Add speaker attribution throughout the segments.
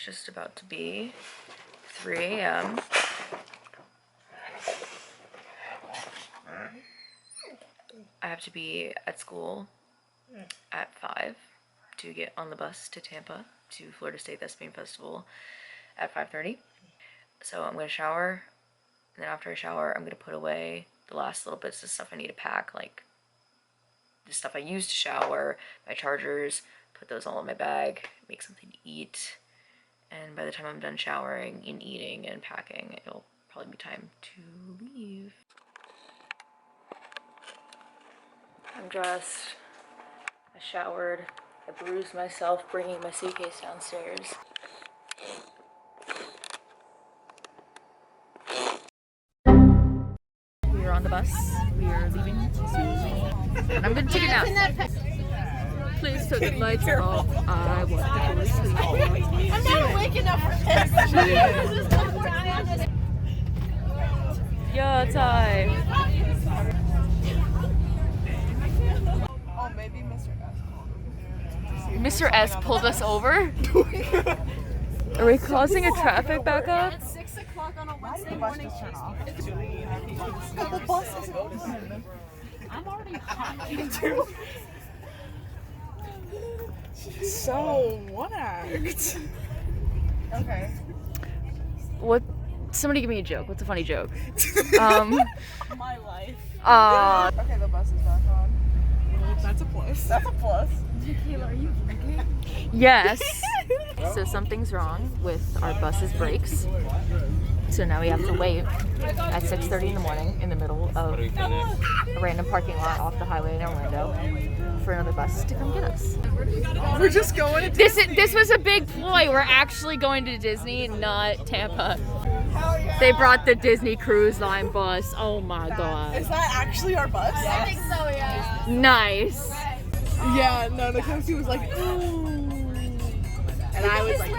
Speaker 1: just about to be 3 a.m. I have to be at school at 5 to get on the bus to Tampa to Florida State Thespian Festival at 5:30. So I'm going to shower, and then after I shower, I'm going to put away the last little bits of stuff I need to pack, like the stuff I use to shower, my chargers, put those all in my bag, make something to eat, and by the time I'm done showering and eating and packing, it'll probably be time to leave. I'm dressed, I showered, I bruised myself bringing my suitcase downstairs. We are on the bus, we are leaving soon, and I'm gonna take a nap. Please turn the lights off, I want to go to sleep.
Speaker 2: I'm not waking up for this.
Speaker 1: Yo, time.
Speaker 2: Oh, maybe Mr. S called.
Speaker 1: Mr. S pulled us over? Are we causing a traffic backup?
Speaker 2: It's 6 o'clock on a Wednesday morning. Turn off. The bus is open. I'm already hot. So, what act? Okay.
Speaker 1: What? Somebody give me a joke. What's a funny joke?
Speaker 2: My life. Okay, the bus is back on. Well, that's a plus. That's a plus. Kayla, are you drinking?
Speaker 1: Yes. So something's wrong with our bus's brakes. So now we have to wait at 6:30 in the morning in the middle of a random parking lot off the highway in Orlando for another bus to come get us.
Speaker 2: We're just going to
Speaker 1: This was a big ploy. We're actually going to Disney, not Tampa. They brought the Disney Cruise Line bus. Oh my god.
Speaker 2: Is that actually our bus? I think so, yeah.
Speaker 1: Nice.
Speaker 2: Yeah, no, the coach was like, ooh. And I was like,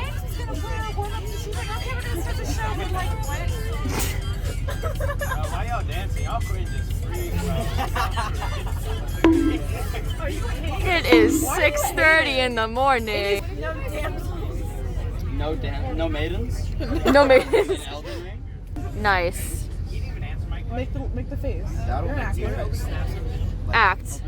Speaker 3: why y'all dancing? Y'all cringe as freak,
Speaker 1: It is 6:30 in the morning.
Speaker 3: No maidens?
Speaker 1: No maidens.
Speaker 3: Elden Ring?
Speaker 1: Nice.
Speaker 2: make the face.
Speaker 3: That'll make you
Speaker 1: Act.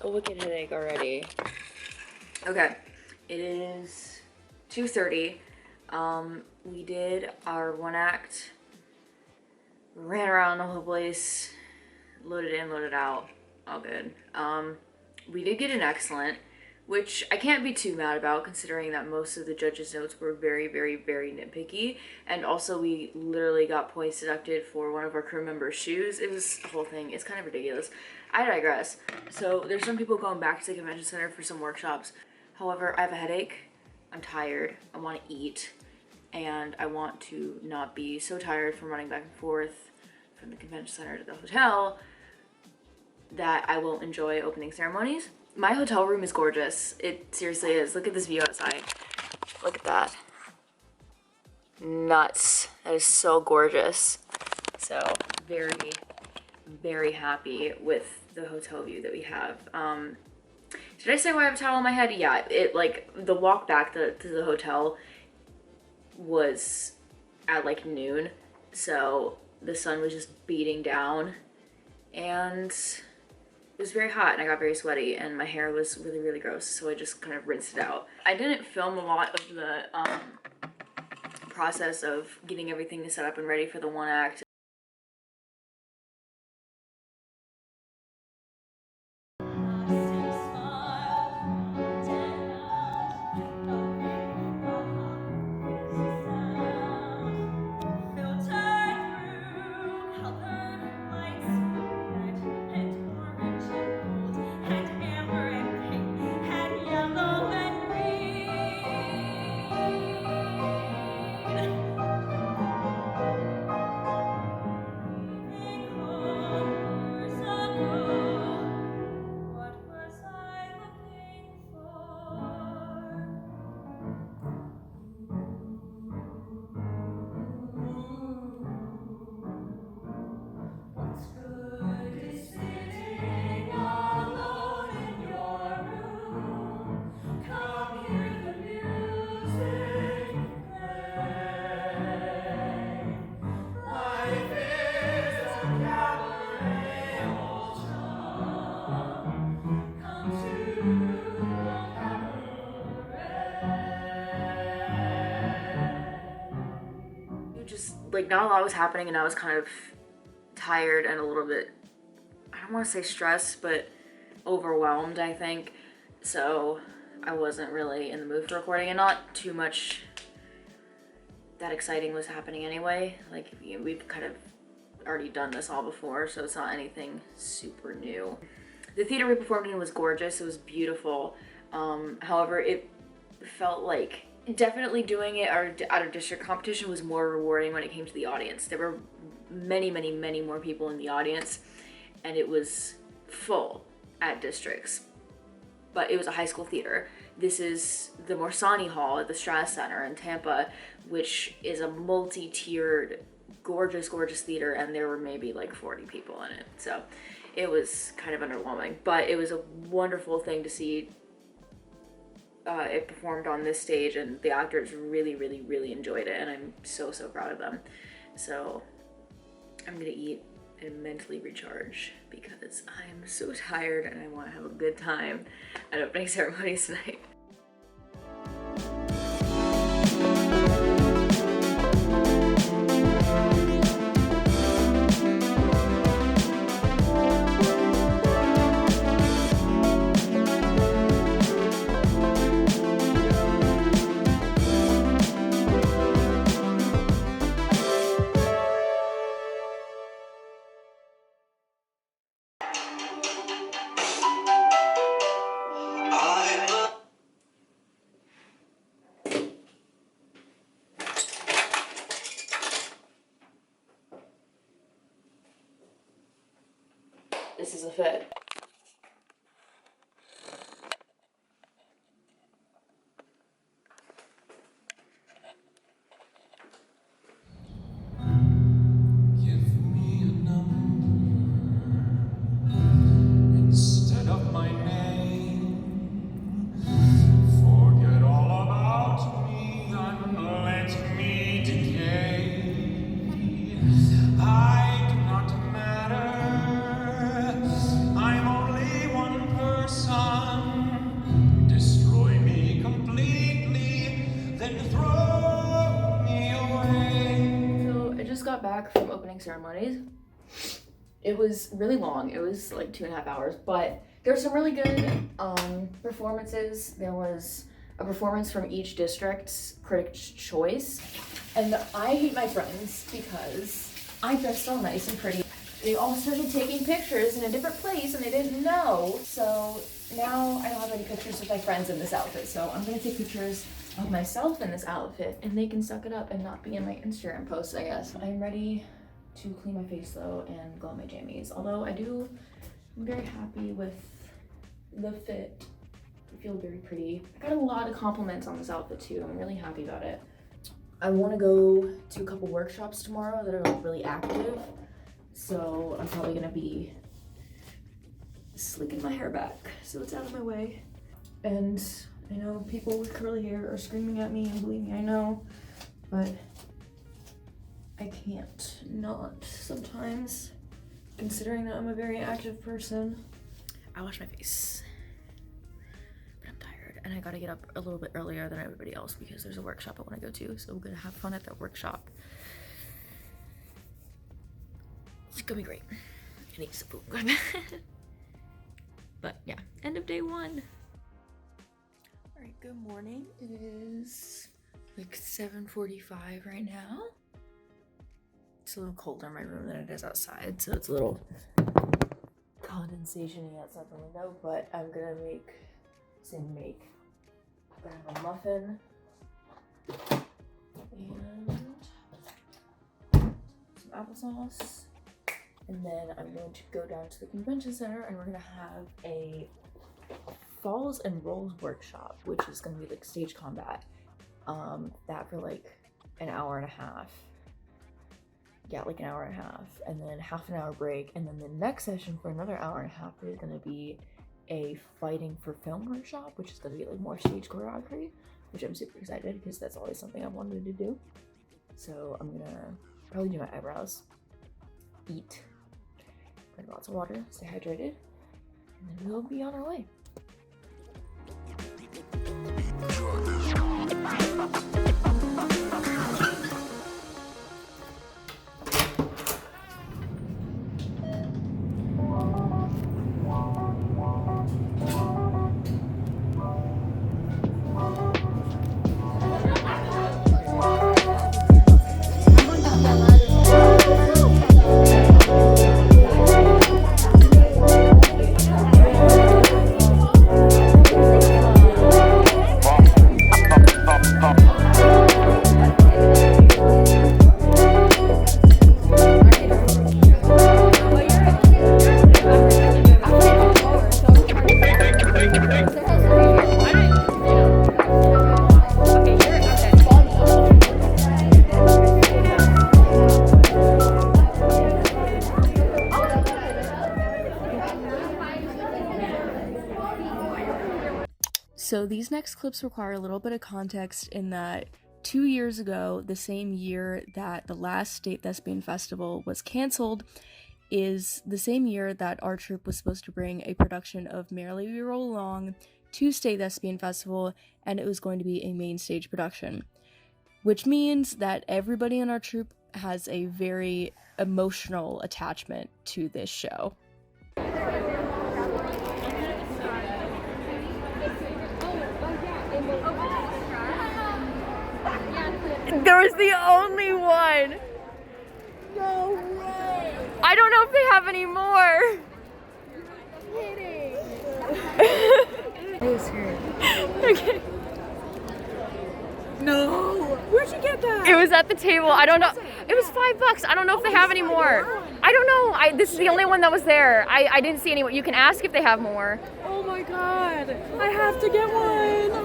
Speaker 1: A wicked headache already. Okay, it is 2:30. We did our one act, ran around the whole place, loaded in, loaded out, all good. We did get an excellent, which I can't be too mad about considering that most of the judges' notes were very, very, very nitpicky, and also we literally got points deducted for one of our crew members' shoes. It was a whole thing. It's kind of ridiculous. I digress. So there's some people going back to the convention center for some workshops. However, I have a headache, I'm tired, I want to eat, and I want to not be so tired from running back and forth from the convention center to the hotel that I won't enjoy opening ceremonies. My hotel room is gorgeous. It seriously is. Look at this view outside. Look at that. Nuts. That is so gorgeous. So very, very happy with the hotel view that we have. Did I say why I have a towel on my head? Yeah, it like the walk back to the hotel was at like noon, so the sun was just beating down and it was very hot and I got very sweaty and my hair was really, really gross, so I just kind of rinsed it out. I didn't film a lot of the process of getting everything set up and ready for the one act. like not a lot was happening, and I was kind of tired and a little bit, I don't want to say stressed, but overwhelmed, I think. So I wasn't really in the mood for recording, and not too much that exciting was happening anyway. Like, we've kind of already done this all before, so it's not anything super new. The theater we performed in was gorgeous. It was beautiful. However, it felt like definitely doing it out of district competition was more rewarding when it came to the audience. There were many, many, many more people in the audience, and it was full at districts. But it was a high school theater. This is the Morsani Hall at the Strata Center in Tampa, which is a multi-tiered, gorgeous, gorgeous theater, and there were maybe like 40 people in it. So it was kind of underwhelming, but it was a wonderful thing to see it performed on this stage, and the actors really, really, really enjoyed it, and I'm so, so proud of them. So I'm gonna eat and mentally recharge because I'm so tired and I want to have a good time at opening ceremonies tonight. This is a fit. Got back from opening ceremonies. It was really long. It was like 2.5 hours, but there were some really good performances. There was a performance from each district's Critics' Choice, and I hate my friends because I dressed all nice and pretty. They all started taking pictures in a different place and they didn't know, so now I don't have any pictures of my friends in this outfit, so I'm gonna take pictures of myself in this outfit, and they can suck it up and not be in my Instagram posts, I guess. I'm ready to clean my face though and go on my jammies. Although I'm very happy with the fit. I feel very pretty. I got a lot of compliments on this outfit too. I'm really happy about it. I want to go to a couple workshops tomorrow that are like really active, so I'm probably gonna be slicking my hair back so it's out of my way. And I know people with curly hair are screaming at me, and believe me, I know, but I can't not sometimes, considering that I'm a very active person. I wash my face, but I'm tired, and I gotta get up a little bit earlier than everybody else because there's a workshop I want to go to, so I'm gonna have fun at that workshop. It's gonna be great. I need some food. But yeah, end of day one. Alright, good morning. It is like 7:45 right now. It's a little colder in my room than it is outside, so it's a little condensation-y outside the window, but I'm gonna I'm gonna have a muffin and some applesauce, and then I'm going to go down to the convention center and we're gonna have a Falls and Rolls workshop, which is gonna be like stage combat. That for like an hour and a half. Yeah, like an hour and a half, and then half an hour break, and then the next session for another hour and a half is gonna be a fighting for film workshop, which is gonna be like more stage choreography, which I'm super excited because that's always something I've wanted to do. So I'm gonna probably do my eyebrows, eat, drink lots of water, stay hydrated, and then we'll be on our way.
Speaker 4: So these next clips require a little bit of context in that 2 years ago, the same year that the last State Thespian Festival was canceled, is the same year that our troupe was supposed to bring a production of Merrily We Roll Along to State Thespian Festival, and it was going to be a main stage production. Which means that everybody in our troupe has a very emotional attachment to this show. There was the only one.
Speaker 2: No way.
Speaker 4: I don't know if they have any more.
Speaker 2: Kidding.
Speaker 4: It was here. Okay.
Speaker 2: No. Where'd you get that?
Speaker 4: It was at the table. I don't know. It was $5. I don't know if they have any more. I don't know. This is the only one that was there. I didn't see any more. You can ask if they have more.
Speaker 2: Oh my god. I have to get one.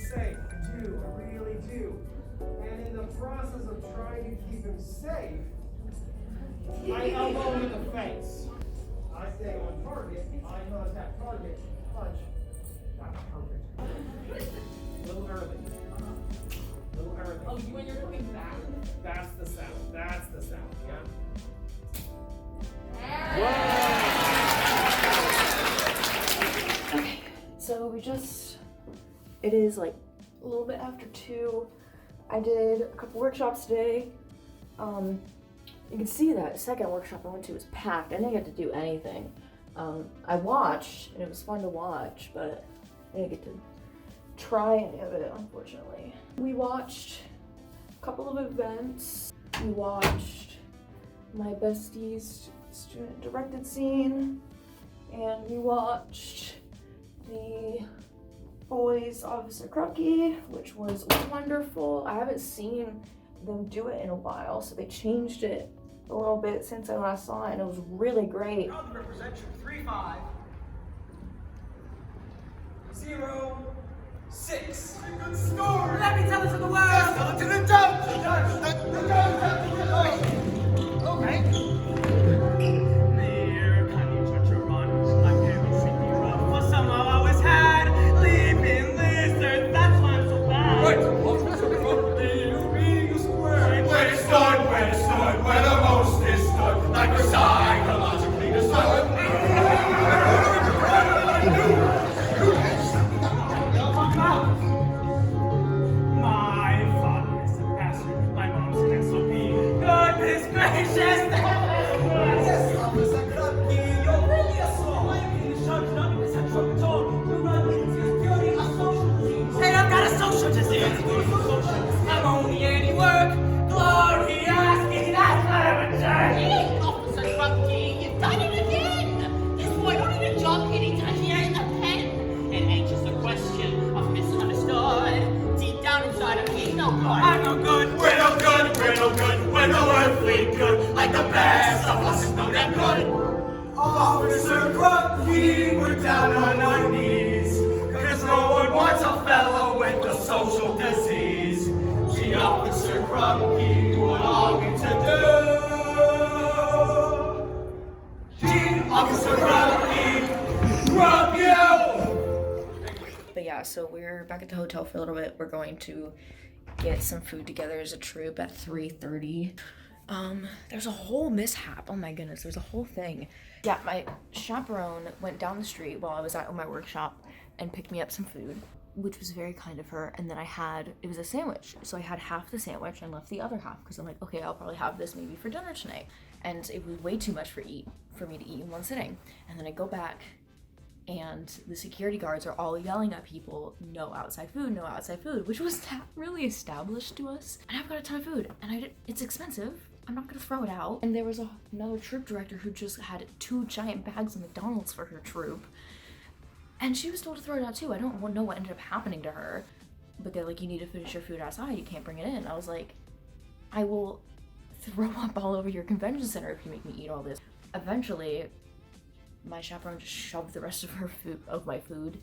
Speaker 5: Safe. I do. I really do. And in the process of trying to keep him safe, I elbow him in the face. I stay on target. I contact target. Punch. That's perfect. Little early. Little early. Oh, you when you're coming back. That's the sound. That's the sound. Yeah.
Speaker 4: Okay. So it is like a little bit after 2. I did a couple workshops today. You can see that second workshop I went to was packed. I didn't get to do anything. I watched, and it was fun to watch, but I didn't get to try any of it, unfortunately. We watched a couple of events. We watched my bestie's student-directed scene, and we watched the boys Officer Krupke, which was wonderful. I haven't seen them do it in a while, so they changed it a little bit since I last saw it, and it was really great.
Speaker 5: Proud to represent you 3-5 0 6. Good score. Let me tell it to the world. Tell it to the judge. The judge has to get okay.
Speaker 3: There, can you touch your run? My parents treat me rough, but somehow I always had living lizard. That's why I'm so bad.
Speaker 5: Right. When it's done, where the most is done, like we're psychologically disturbed.
Speaker 3: My father is a pastor, my mom's an SOP. Goodness gracious!
Speaker 5: Yes, Officer Krupke, you're really a soul.
Speaker 3: I'm being charged up with sexual control. You run into beauty a social disease. Hey, I've got a social disease. I'm only any work. Glory asking that kind of a journey.
Speaker 6: Officer Krupke, you've done it again! This boy don't even jump any time here in the pen. It ain't just a question of misunderstood. Deep down inside of me, no good.
Speaker 3: I'm no good.
Speaker 5: We're no good, we're no good, we're no earthly good, like the best of us is no damn good. Officer Krupke, we're down on our knees, cause no one wants a fellow with a social disease. Gee, Officer Krupke, what are we to do? Gee, Officer Krupke, Krupke you!
Speaker 4: But yeah, so we're back at the hotel for a little bit. We're going to get some food together as a troupe at 3:30. There's a whole mishap. Oh my goodness, there's a whole thing. Yeah, my chaperone went down the street while I was at my workshop and picked me up some food, which was very kind of her. And then it was a sandwich. So I had half the sandwich and left the other half because I'm like, okay, I'll probably have this maybe for dinner tonight. And it was way too much for me to eat in one sitting. And then I go back and the security guards are all yelling at people, no outside food, which was not really established to us. And I've got a ton of food and it's expensive. I'm not gonna throw it out. And there was another troop director who just had 2 giant bags of McDonald's for her troop. And she was told to throw it out too. I don't know what ended up happening to her. But they're like, you need to finish your food outside. You can't bring it in. I was like, I will throw up all over your convention center if you make me eat all this. Eventually, my chaperone just shoved the rest of my food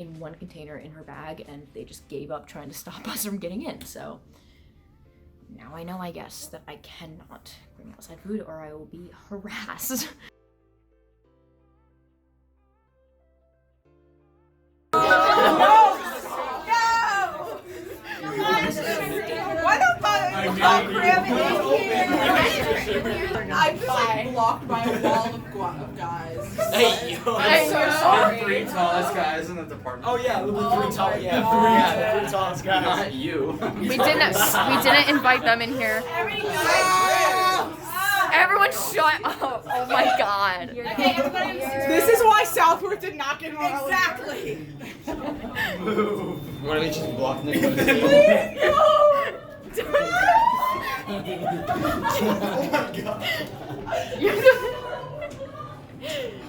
Speaker 4: in one container in her bag, and they just gave up trying to stop us from getting in. So now I know, I guess, that I cannot bring outside food or I will be harassed.
Speaker 2: I'm just like blocked by a wall of guys.
Speaker 3: Hey, yo.
Speaker 2: I'm so sorry.
Speaker 7: The three tallest guys in the department.
Speaker 3: Oh yeah, the three tallest. Yeah, the three tallest guys.
Speaker 7: Not you.
Speaker 4: We didn't invite them in here. Everyone shut up. Oh my god.
Speaker 2: Okay, everybody. This is why Southworth did not get on. Exactly.
Speaker 7: What are they just blocking it?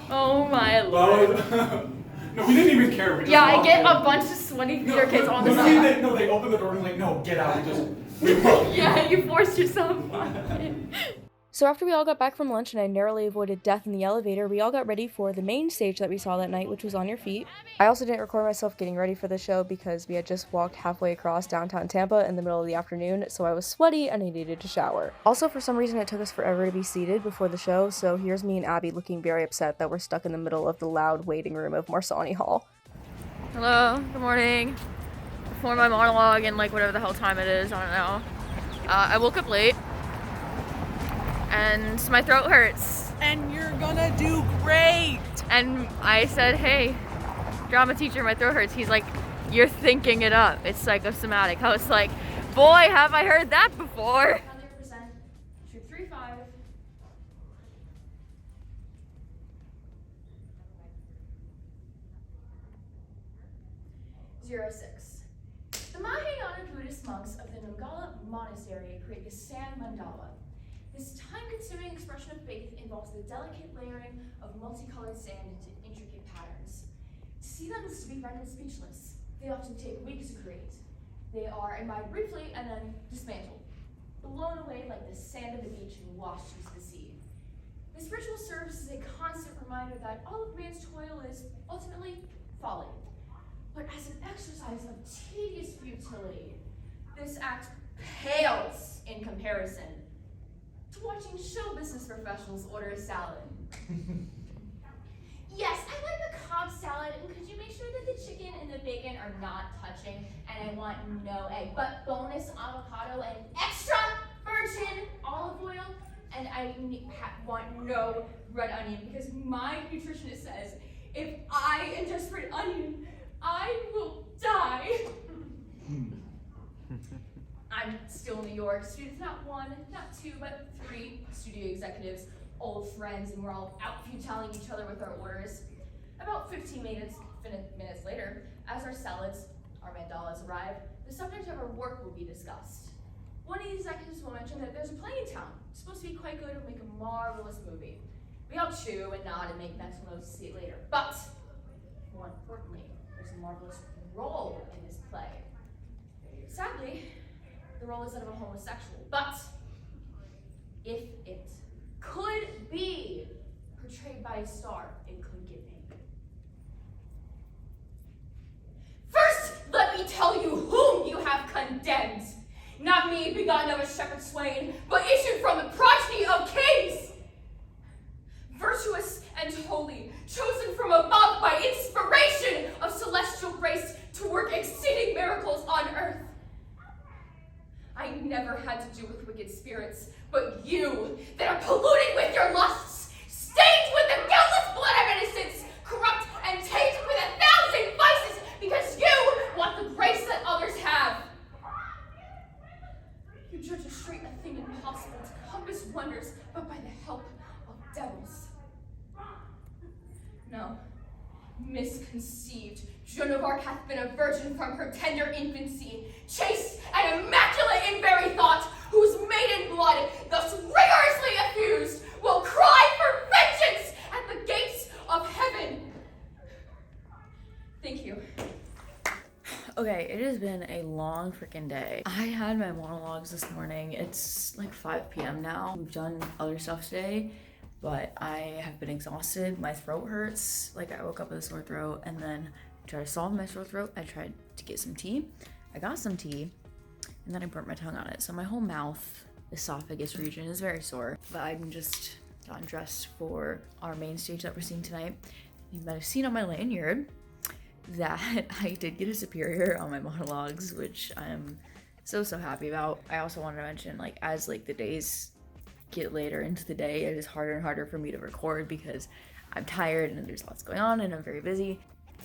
Speaker 4: Oh my lord.
Speaker 7: No, we didn't even care. We just
Speaker 4: Yeah, I
Speaker 7: walked
Speaker 4: get
Speaker 7: in.
Speaker 4: a bunch of sweaty theater kids on the
Speaker 7: No,
Speaker 4: side.
Speaker 7: no, they opened the door and like, no, get out. We walked.
Speaker 4: Yeah, you forced yourself on it. So after we all got back from lunch and I narrowly avoided death in the elevator, we all got ready for the main stage that we saw that night, which was On Your Feet. I also didn't record myself getting ready for the show because we had just walked halfway across downtown Tampa in the middle of the afternoon, so I was sweaty and I needed to shower. Also, for some reason, it took us forever to be seated before the show, so here's me and Abby looking very upset that we're stuck in the middle of the loud waiting room of Marsani Hall. Hello, good morning. Before my monologue and like whatever the hell time it is, I don't know. I woke up late. And my throat hurts.
Speaker 2: And you're gonna do great.
Speaker 4: And I said, hey, drama teacher, my throat hurts. He's like, you're thinking it up. It's psychosomatic. I was like, boy, have I heard that before. 100%. Troop 35.
Speaker 8: '06. The Mahayana Buddhist monks of the Nogala Monastery create the sand mandala. This time-consuming expression of faith involves the delicate layering of multicolored sand into intricate patterns. To see them is to be rendered speechless. They often take weeks to create. They are admired briefly and then dismantled, blown away like the sand of the beach and washed into the sea. This ritual serves as a constant reminder that all of man's toil is ultimately folly. But as an exercise of tedious futility, this act pales in comparison to watching show business professionals order a salad. Yes, I like a Cobb salad, and could you make sure that the chicken and the bacon are not touching? And I want no egg, but bonus avocado and extra virgin olive oil. And I want no red onion, because my nutritionist says if I ingest red onion, I will die. I'm still in New York. Students, not one, not two, but three studio executives, old friends, and we're all out few-telling each other with our orders. About 15 minutes later, as our salads, our mandalas arrive, the subject of our work will be discussed. One of the executives will mention that there's a play in town. It's supposed to be quite good and make a marvelous movie. We all chew and nod and make mental notes to see it later. But, more importantly, there's a marvelous role in this play. Sadly, the role is that of a homosexual, but if it could be portrayed by a star, it could get made. First, let me tell you whom you have condemned. Not me, begotten of a shepherd swain, but issued from the progeny of kings. Virtuous and holy, chosen from above by inspiration of celestial grace to work exceeding miracles on earth. I never had to do with wicked spirits, but you that are polluted with your lusts, stained with the guiltless blood of innocence, corrupt and tainted with 1,000 vices, because you want the grace that others have. You judge a straight a thing impossible to compass wonders, but by the help of devils. No, misconceived, Joan of Arc hath been a virgin from her tender infancy, chaste and immaculate in very thought, whose maiden blood, thus rigorously effused, will cry for vengeance at the gates of heaven. Thank you.
Speaker 4: Okay, it has been a long freaking day. I had my monologues this morning. It's like 5 p.m. now. We've done other stuff today, but I have been exhausted. My throat hurts. Like, I woke up with a sore throat, and then try to solve my sore throat. I tried to get some tea. I got some tea, and then I burnt my tongue on it. So my whole mouth, esophagus region is very sore. But I'm just gotten dressed for our main stage that we're seeing tonight. You might have seen on my lanyard that I did get a superior on my monologues, which I'm so happy about. I also wanted to mention, like, as like the days get later into the day, it is harder and harder for me to record because I'm tired and there's lots going on and I'm very busy.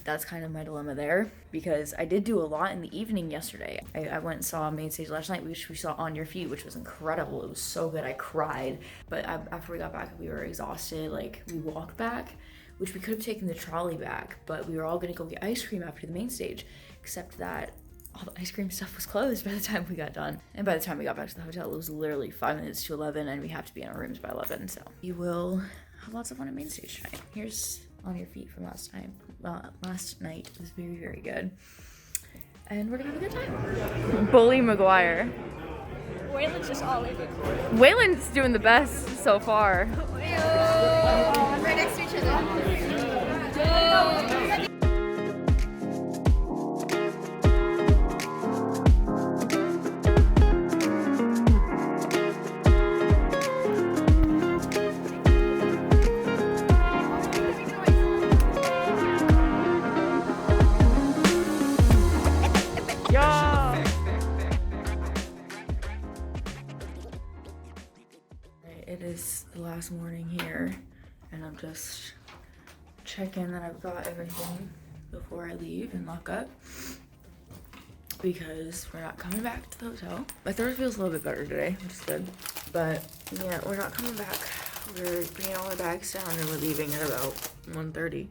Speaker 4: That's kind of my dilemma there, because I did do a lot in the evening yesterday. I went and saw main stage last night, which we saw On Your Feet, which was incredible. It was so good. I cried. But after we got back, we were exhausted. Like, we walked back, which we could have taken the trolley back, but we were all gonna go get ice cream after the main stage, except that all the ice cream stuff was closed by the time we got done. And by the time we got back to the hotel, it was literally 5 minutes to 11, and we have to be in our rooms by 11. So we will have lots of fun at main stage tonight. Here's On Your Feet from last time. Last night. It was very good. And we're gonna have a good time. Bully McGuire.
Speaker 2: Waylon's just all over.
Speaker 4: Waylon's doing the best so far.
Speaker 2: Right next to each other.
Speaker 4: It is the last morning here, and I'm just checking that I've got everything before I leave and lock up, because we're not coming back to the hotel. My throat feels a little bit better today, which is good, but yeah, we're not coming back. We're bringing all our bags down and we're leaving at about 1:30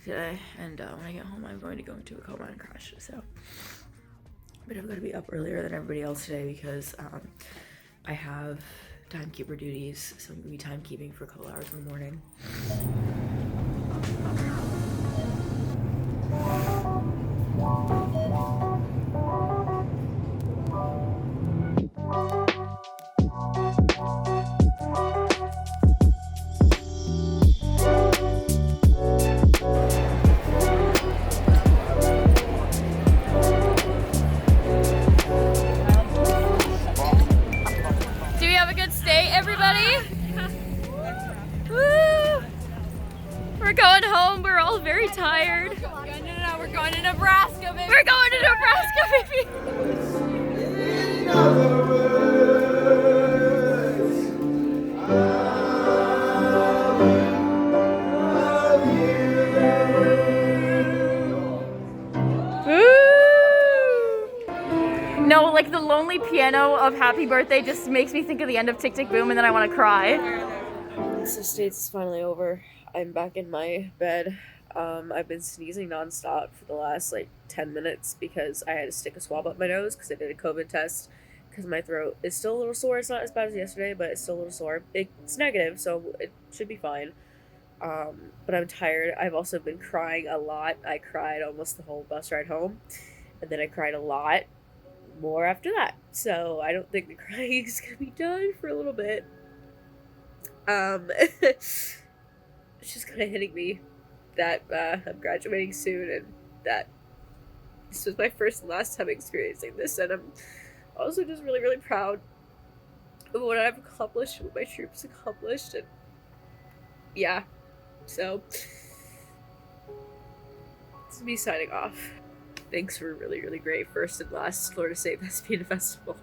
Speaker 4: today, and when I get home I'm going to go into a coma and crash, so. But I've got to be up earlier than everybody else today because I have timekeeper duties, so I'm gonna be timekeeping for a couple hours in the morning.
Speaker 1: We're going home. We're all very tired.
Speaker 2: We're going to Nebraska, baby.
Speaker 1: We're going to Nebraska, baby. No, like the lonely piano of Happy Birthday just makes me think of the end of Tick Tick Boom, and then I want to cry.
Speaker 4: So state's finally over. I'm back in my bed. I've been sneezing nonstop for the last like 10 minutes because I had to stick a swab up my nose because I did a COVID test because my throat is still a little sore. It's not as bad as yesterday, but it's still a little sore. It's negative, so it should be fine. But I'm tired. I've also been crying a lot. I cried almost the whole bus ride home, and then I cried a lot more after that. So I don't think the crying is gonna be done for a little bit. It's just kind of hitting me that I'm graduating soon and that this was my first and last time experiencing this, and I'm also just really proud of what I've accomplished, what my troops accomplished, and yeah, so this is me signing off. Thanks for a really great first and last Florida State Thespian Festival.